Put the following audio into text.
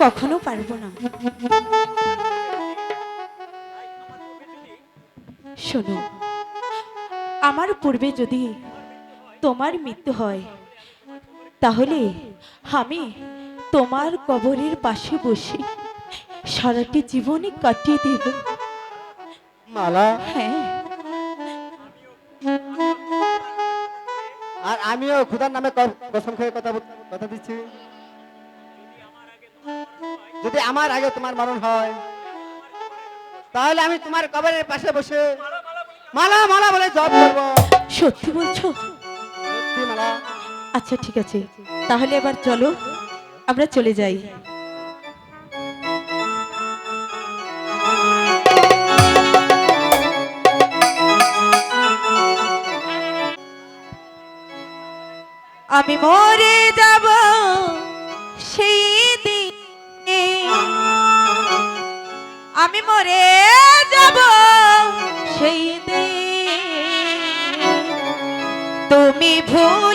কখনো পারবো না। শোনো, আমার পূর্বে যদি তোমার মৃত্যু হয়, তাহলে আমি তোমার কবরের পাশে বসে সারাটি জীবনে কাটিয়ে দেব। মালা, হ্যাঁ, আর আমিও খুদার নামে কসম খেয়ে কথা দিচ্ছি, যদি আমার আগে তোমার মরণ হয়, তাহলে আমি তোমার কবরের পাশে বসে মালা মালা বলে জপ করবো। সত্যি বলছো? সত্যি মালা। আচ্ছা ঠিক আছে, তাহলে এবার চলো আমরা চলে যাই। আমি মরে যাব সেই দিনে, আমি মরে যাব সেই দিন, তুমি ভুল